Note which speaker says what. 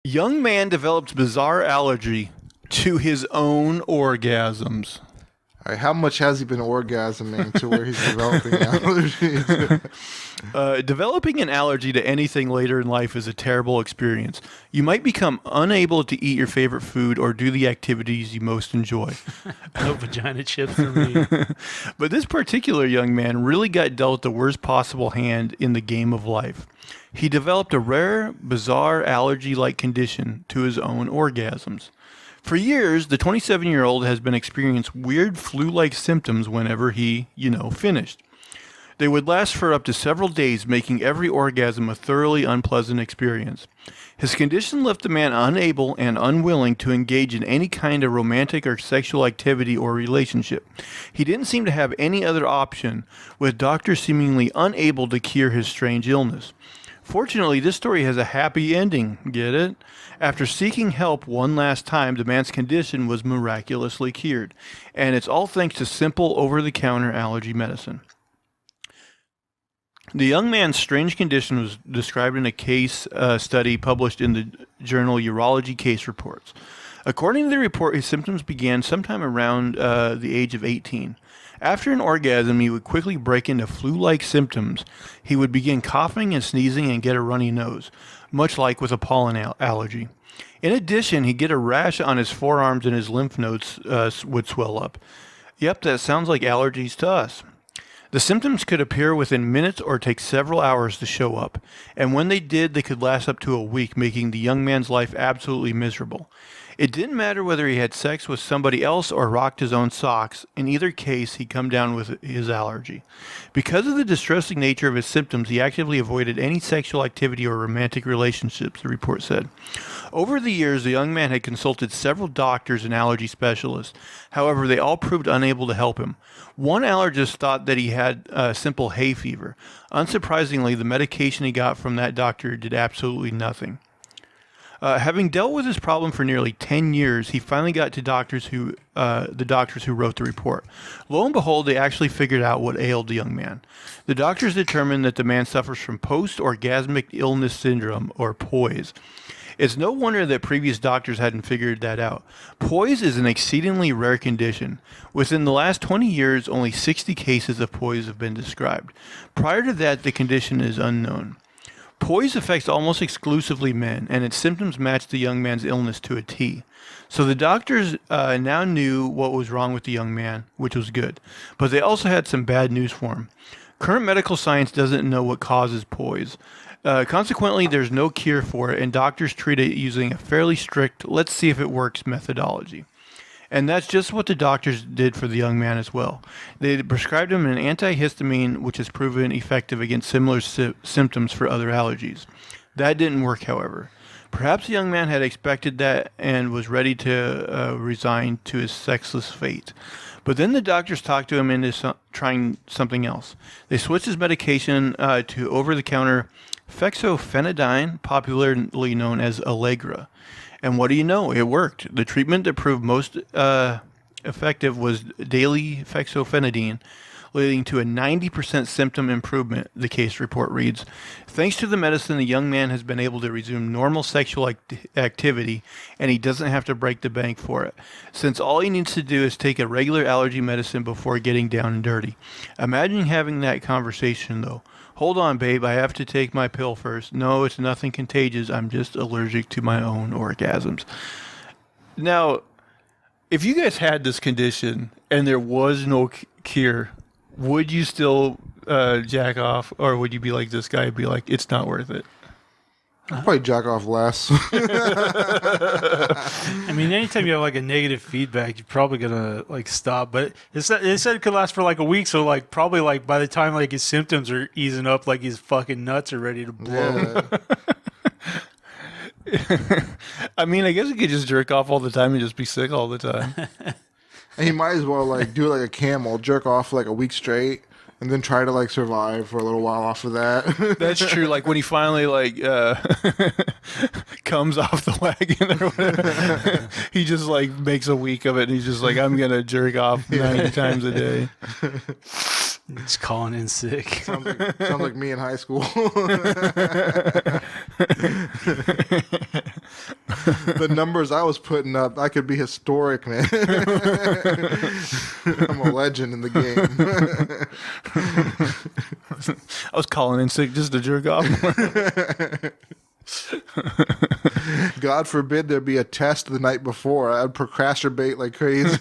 Speaker 1: Young man develops bizarre allergy to his own orgasms.
Speaker 2: All right, how much has he been orgasming to where he's developing allergies?
Speaker 1: Developing an allergy to anything later in life is a terrible experience. You might become unable to eat your favorite food or do the activities you most enjoy.
Speaker 3: No vagina chips for me.
Speaker 1: But this particular young man really got dealt the worst possible hand in the game of life. He developed a rare, bizarre allergy-like condition to his own orgasms. For years, the 27-year-old has been experiencing weird flu-like symptoms whenever he, finished. They would last for up to several days, making every orgasm a thoroughly unpleasant experience. His condition left the man unable and unwilling to engage in any kind of romantic or sexual activity or relationship. He didn't seem to have any other option, with doctors seemingly unable to cure his strange illness. Fortunately, this story has a happy ending, get it? After seeking help one last time, the man's condition was miraculously cured, and it's all thanks to simple over-the-counter allergy medicine. The young man's strange condition was described in a case study published in the journal Urology Case Reports. According to the report, his symptoms began sometime around the age of 18. After an orgasm, he would quickly break into flu-like symptoms. He would begin coughing and sneezing and get a runny nose, much like with a pollen allergy. In addition, he'd get a rash on his forearms and his lymph nodes would swell up. Yep, that sounds like allergies to us. The symptoms could appear within minutes or take several hours to show up, and when they did, they could last up to a week, making the young man's life absolutely miserable. It didn't matter whether he had sex with somebody else or rocked his own socks. In either case, he'd come down with his allergy. Because of the distressing nature of his symptoms, he actively avoided any sexual activity or romantic relationships, the report said. Over the years, the young man had consulted several doctors and allergy specialists. However, they all proved unable to help him. One allergist thought that he had simple hay fever. Unsurprisingly, the medication he got from that doctor did absolutely nothing. Having dealt with this problem for nearly 10 years, he finally got to the doctors who wrote the report. Lo and behold, they actually figured out what ailed the young man. The doctors determined that the man suffers from post-orgasmic illness syndrome, or POIS. It's no wonder that previous doctors hadn't figured that out. POIS is an exceedingly rare condition. Within the last 20 years, only 60 cases of POIS have been described. Prior to that, the condition is unknown. POIS affects almost exclusively men, and its symptoms match the young man's illness to a T. So the doctors now knew what was wrong with the young man, which was good. But they also had some bad news for him. Current medical science doesn't know what causes POIS. Consequently, there's no cure for it, and doctors treat it using a fairly strict, let's see if it works methodology. And that's just what the doctors did for the young man as well. They prescribed him an antihistamine, which has proven effective against similar symptoms for other allergies. That didn't work, however. Perhaps the young man had expected that and was ready to resign to his sexless fate. But then the doctors talked to him into trying something else. They switched his medication to over-the-counter fexofenadine, popularly known as Allegra. And what do you know? It worked. The treatment that proved most effective was daily fexofenadine, leading to a 90% symptom improvement, the case report reads. Thanks to the medicine, the young man has been able to resume normal sexual activity, and he doesn't have to break the bank for it, since all he needs to do is take a regular allergy medicine before getting down and dirty. Imagine having that conversation, though. Hold on, babe, I have to take my pill first. No, it's nothing contagious. I'm just allergic to my own orgasms. Now, if you guys had this condition and there was no cure, would you still jack off, or would you be like this guy and be like, it's not worth it?
Speaker 2: I'll probably jack off less.
Speaker 3: I mean, anytime you have like a negative feedback, you're probably gonna like stop. But it said it could last for like a week, so like probably like by the time like his symptoms are easing up, like his fucking nuts are ready to blow.
Speaker 2: Yeah.
Speaker 1: I mean, I guess you could just jerk off all the time and just be sick all the time.
Speaker 2: And he might as well like do it like a camel, jerk off for like a week straight, and then try to like survive for a little while off of that.
Speaker 1: That's true. Like when he finally like comes off the wagon or whatever, he just like makes a week of it, and he's just like, I'm gonna jerk off 90 times a day.
Speaker 3: Just calling in sick.
Speaker 2: Sounds like me in high school. the numbers I was putting up, I could be historic, man. I'm a legend in the game.
Speaker 1: I was calling in sick just to jerk off.
Speaker 2: God forbid there be a test the night before. I'd procrastinate like crazy.